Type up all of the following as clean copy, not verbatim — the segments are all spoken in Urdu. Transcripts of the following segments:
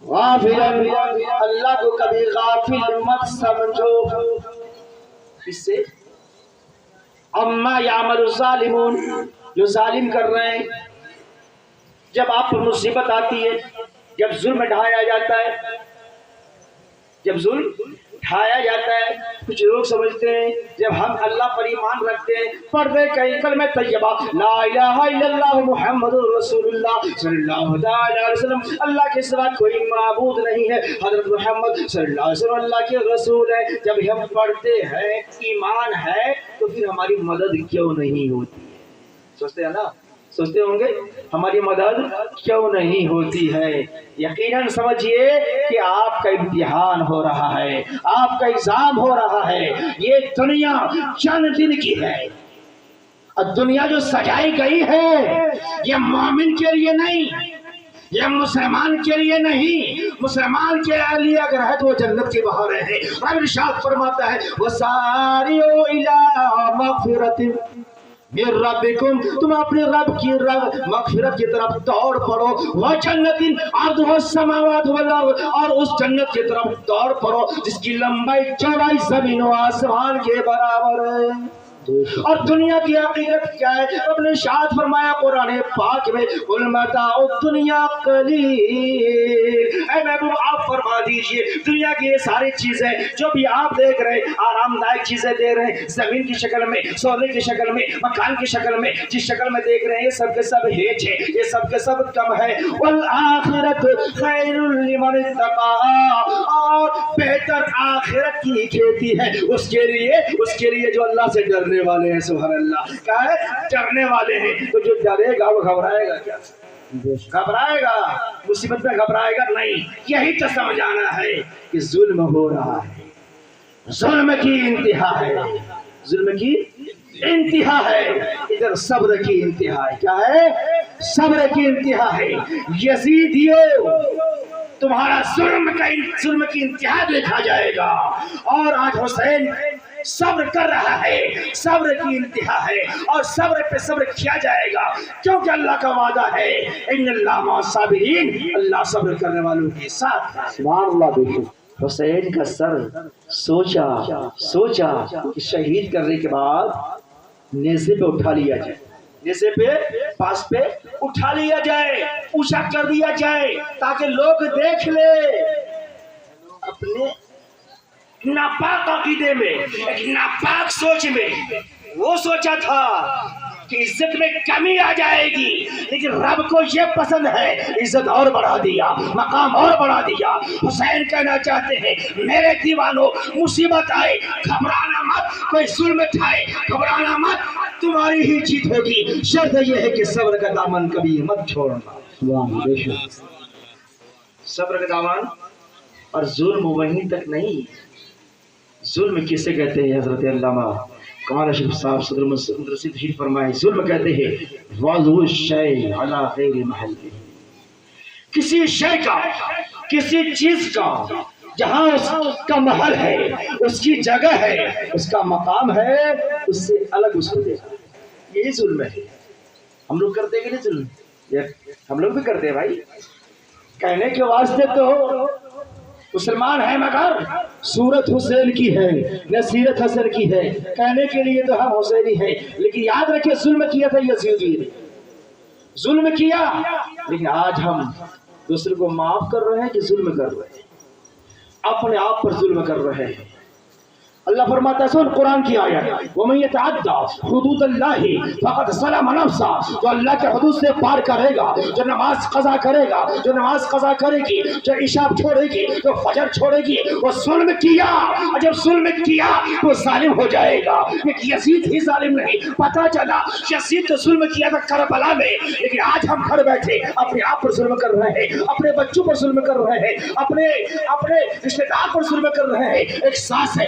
غافل، اللہ کو کبھی غافل مت سمجھو. اس سے اما یعمل الظالمون، جو ظالم کر رہے ہیں، جب آپ پر مصیبت آتی ہے، جب ظلم ڈھایا جاتا ہے، جب ظلم ڈھایا جاتا ہے، کچھ لوگ سمجھتے ہیں جب ہم اللہ پر ایمان رکھتے ہیں، پڑھتے کئی کلمہ طیبہ لا الہ الا اللہ محمد رسول اللہ صلی اللہ علیہ وسلم، اللہ کے سوا کوئی معبود نہیں ہے، حضرت محمد صلی اللہ علیہ وسلم اللہ کے رسول ہے، جب ہم پڑھتے ہیں ایمان ہے تو پھر ہماری مدد کیوں نہیں ہوتی ہے؟ سوچتے ہیں نا، سوچتے ہوں گے ہماری مدد کیوں نہیں ہوتی ہے؟ یقیناً سمجھیے کہ آپ کا امتحان ہو رہا ہے، آپ کا ایگزام ہو رہا ہے. یہ دنیا چند دن کی ہے، اور دنیا جو سجائی گئی ہے یہ مومن کے لیے نہیں، یہ مسلمان کے لیے نہیں. مسلمان کے لیے اگر ہے تو وہ جنت کی بہاریں ہیں. رب ارشاد فرماتا ہے وَسَارِعُوا إِلَىٰ مَغْفِرَةٍ من ربکم، تم اپنے رب کی مغفرت کی طرف دوڑ پڑو، وہ جنت عرضها السماوات والارض، اور اس جنت کی طرف دوڑ پڑو جس کی لمبائی چوڑائی زمین و آسمان کے برابر ہے. اور دنیا کی حقیقت کیا ہے؟ رب نے ارشاد فرمایا قرآن پاک میں قل متاع الدنیا قلیل، اے محبوب آپ فرما دیجئے دنیا کی یہ ساری چیزیں جو بھی آپ دیکھ رہے ہیں، آرام دائک چیزیں دے رہے ہیں، زمین کی شکل میں، سونے کی شکل میں، مکان کی شکل میں، جس شکل میں دیکھ رہے ہیں، یہ سب کے سب ہیچ ہے، یہ سب کے سب کم ہے. والآخرت خیر لمن اتقى، اور بہتر آخرت کی کھیتی ہے اس کے لیے جو اللہ سے ڈرنے والے ہیں. سبحان اللہ، کیا ہے؟ ڈرنے والے ہیں. تو جو ڈرے گا وہ گھبرائے گا کیا؟ گھبرائے گا؟ مصیبت میں گھبرائے گا نہیں. یہی تو سمجھانا ہے کہ ظلم ہو رہا ہے، ظلم کی انتہا ہے، ظلم کی انتہا ہے. ادھر صبر کی انتہا ہے. کیا ہے؟ صبر کی انتہا ہے. یزیدیو تمہارا ظلم کی انتہا دیکھا جائے گا. اور آج حسین صبر کر رہا ہے، صبر کی انتہا ہے، اور صبر پہ صبر کیا جائے گا کیونکہ اللہ کا وعدہ ہے ان اللہ مع الصابرین، اللہ صبر کرنے والوں کے ساتھ. سبحان اللہ. دیکھو حسین کا سر سوچا کہ شہید کرنے کے بعد نیزے پہ اٹھا لیا جائے، نیزے پہ پاس پہ اٹھا لیا جائے، اونچا کر دیا جائے تاکہ لوگ دیکھ لے. اپنے ناپاک عقیدے میں، ایک ناپاک سوچ میں وہ سوچا تھا کہ عزت میں کمی آ جائے گی، لیکن رب کو یہ پسند ہے، عزت اور بڑھا دیا، مقام اور بڑھا دیا. حسین کہنا چاہتے ہیں میرے دیوانوں مصیبت آئے گھبرانا مت، کوئی ظلم اٹھائے گھبرانا مت، تمہاری ہی جیت ہوگی. شرط یہ ہے کہ صبر کا دامن کبھی مت چھوڑنا. صبر کا دامن. اور ظلم وہیں تک نہیں، ظلم کسے کہتے ہیں؟ حضرت علامہ کمال اشرف صاحب صدر مدرسہ تشریف فرمائے ظلم کہتے ہیں وضع الشیء علی غیر محلہ، کسی شے کا، کسی چیز کا جہاں اس کا محل ہے، اس کی جگہ ہے، اس کا مقام ہے، اس سے الگ اس کو دیکھا. یہی ظلم ہے. ہم لوگ کرتے کہ نہیں ظلم؟ ہم لوگ بھی کرتے ہیں بھائی. کہنے کے واسطے تو مسلمان ہے مگر صورت حسین کی ہے، نصیرت حسن کی ہے، کہنے کے لیے تو ہم حسینی ہیں. لیکن یاد رکھیں ظلم کیا تھا یزیدی نے، ظلم کیا، لیکن آج ہم دوسرے کو معاف کر رہے ہیں کہ ظلم کر رہے ہیں؟ اپنے آپ پر ظلم کر رہے ہیں. اللہ فرماتا ہے سن قرآن کی آیت وَمَن يَتَعَدَّ حُدُودَ اللَّهِ فَقَدْ ظَلَمَ نَفْسَهُ، جو اللہ کے حدود سے پار کرے گا، جو نماز قضا کرے گا، جو نماز قضا کرے گی، جو عشاء چھوڑے گی، جو فجر چھوڑے گی، وہ ظلم کیا. اور جب ظلم کیا وہ ظالم ہو جائے گا. ایک یزید ہی ظالم نہیں، پتہ چلا یزید تو ظلم کیا تھا کربلا میں، لیکن آج ہم گھر بیٹھے اپنے آپ پر ظلم کر رہے ہیں، اپنے بچوں پر ظلم کر رہے ہیں، اپنے رشتے دار پر ظلم کر رہے ہیں. ایک ساس ہے،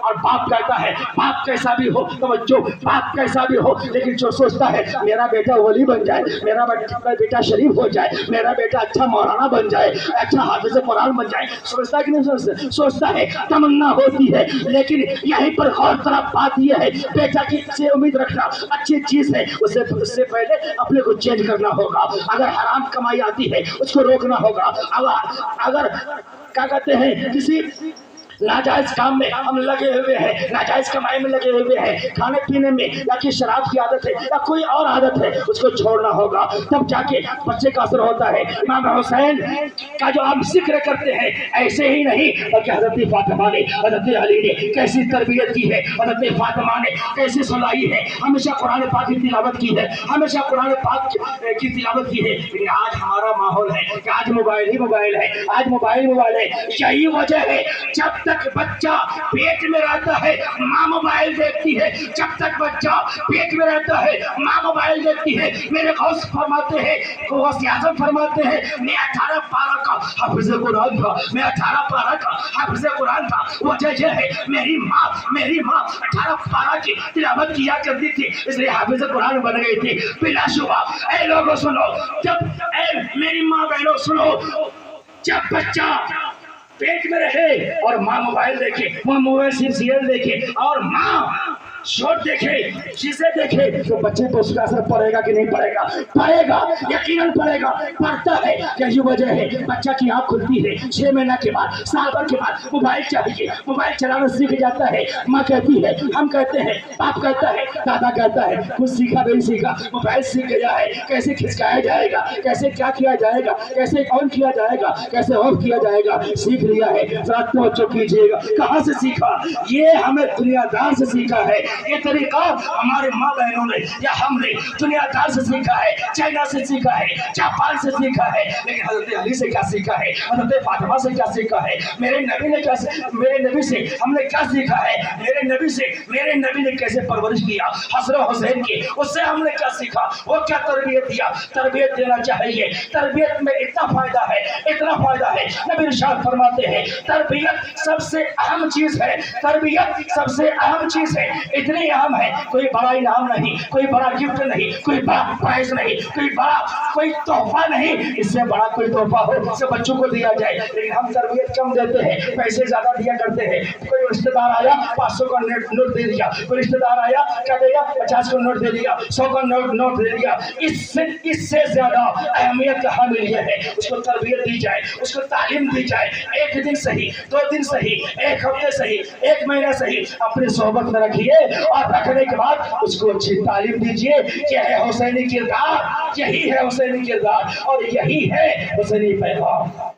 اور باپ کہتا ہے باپ کیسا بھی ہو توجہ باپ کیسا بھی ہو لیکن جو سوچتا ہے میرا بیٹا ولی بن جائے میرا بیٹا شریف ہو جائے میرا بیٹا اچھا مولانا بن جائے اچھا حافظ قرآن بن جائے سوچتا ہے کہ نہیں سوچتا ہے تمنا ہوتی ہے لیکن یہیں پر غور طرف بات یہ ہے بیٹا کی سے امید رکھنا اچھی چیز ہے اس سے پہلے اپنے کو چینج کرنا ہوگا اگر حرام کمائی آتی ہے اس کو روکنا ہوگا اگر کیا کہتے ہیں کسی ناجائز کام میں ہم لگے ہوئے ہیں ناجائز کمائی میں لگے ہوئے ہیں کھانے پینے میں یا کہ شراب کی عادت ہے یا کوئی اور عادت ہے اس کو چھوڑنا ہوگا تب جا کے بچے کا اثر ہوتا ہے امام حسین کا جو آپ ذکر کرتے ہیں ایسے ہی نہیں بلکہ حضرت فاطمہ نے حضرت علی نے کیسی تربیت کی ہے حضرت فاطمہ نے کیسی سلائی ہے ہمیشہ قرآن پاک کی تلاوت کی ہے ہمیشہ قرآن پاک کی تلاوت کی ہے لیکن آج ہمارا ماحول ہے کہ آج موبائل ہی موبائل ہے آج موبائل ہے یہی وجہ ہے جب تک بچہ پیٹ میں رہتا ہے ماں موبائل دیکھتی ہے جب تک بچہ پیٹ میں رہتا ہے ماں موبائل دیکھتی ہے میرے غوث فرماتے ہیں غوث اعظم فرماتے ہیں میں 18 پارہ کا حافظ قرآن تھا میں 18 پارہ کا حافظ قرآن تھا وجہ یہ ہے میری ماں 18 پارہ کی تلاوت کیا کرتی تھی اس لیے حافظ قرآن بن گئی تھی بلا شبہ اے لوگوں سنو اے میری ماں بہنوں سنو جب بچہ پیٹ میں رہے اور ماں موبائل دیکھے ماں موبائل سیریل دیکھے اور ماں شوٹ دیکھے چیزیں دیکھے تو بچے کو اس کا اثر پڑے گا کہ نہیں پڑے گا یقیناً پڑے گا پڑتا ہے یہی وجہ ہے بچہ کی آنکھ کھلتی ہے 6 مہینہ کے بعد سال بھر کے بعد موبائل چاہیے موبائل چلانا سیکھ جاتا ہے ماں کہتی ہے ہم کہتے ہیں باپ کہتا ہے دادا کہتا ہے کچھ سیکھا نہیں سیکھا موبائل سیکھ گیا ہے کیسے کھسکایا جائے گا کیسے کیا کیا جائے گا کیسے آن کیا جائے گا کیسے آف کیا جائے گا سیکھ لیا ہے ذرا توجہ کیجیے گا کہاں سے سیکھا یہ ہمیں دنیا دار سے سیکھا ہے یہ طریقہ ہمارے ماں بہنوں نے یا ہم نے دنیا دار سے سیکھا ہے چائنا سے سیکھا ہے جاپان سے سیکھا ہے لیکن حضرت علی سے کیا سیکھا ہے حضرت فاطمہ سے کیا سیکھا ہے میرے نبی سے ہم نے کیا سیکھا ہے میرے نبی نے کیسے پرورش کیا حسن و حسین کی اس سے ہم نے کیا سیکھا وہ کیا تربیت دیا تربیت دینا چاہیے تربیت میں اتنا فائدہ ہے نبی ارشاد فرماتے ہیں تربیت سب سے اہم چیز ہے اتنی اہم ہے کوئی بڑا انعام نہیں کوئی بڑا گفٹ نہیں کوئی بڑا پرائز نہیں کوئی تحفہ نہیں اس سے بڑا کوئی تحفہ ہو اس سے بچوں کو دیا جائے لیکن ہم تربیت کم دیتے ہیں پیسے زیادہ دیا کرتے ہیں کوئی رشتہ دار آیا 500 کا نوٹ دے دیا کوئی رشتہ دار آیا کیا دے دیا 50 کا نوٹ دے دیا 100 کا نوٹ دے دیا اس سے زیادہ اہمیت کا حامل یہ ہے اس کو تربیت دی جائے اس کو تعلیم دی جائے 1 دن صحیح 2 دن صحیح 1 ہفتے صحیح 1 مہینہ صحیح اپنی صحبت میں رکھیے اور رکھنے کے بعد اس کو اچھی تعلیم دیجیے یہ ہے حسینی کردار یہی ہے حسینی کردار اور یہی ہے حسینی پیغام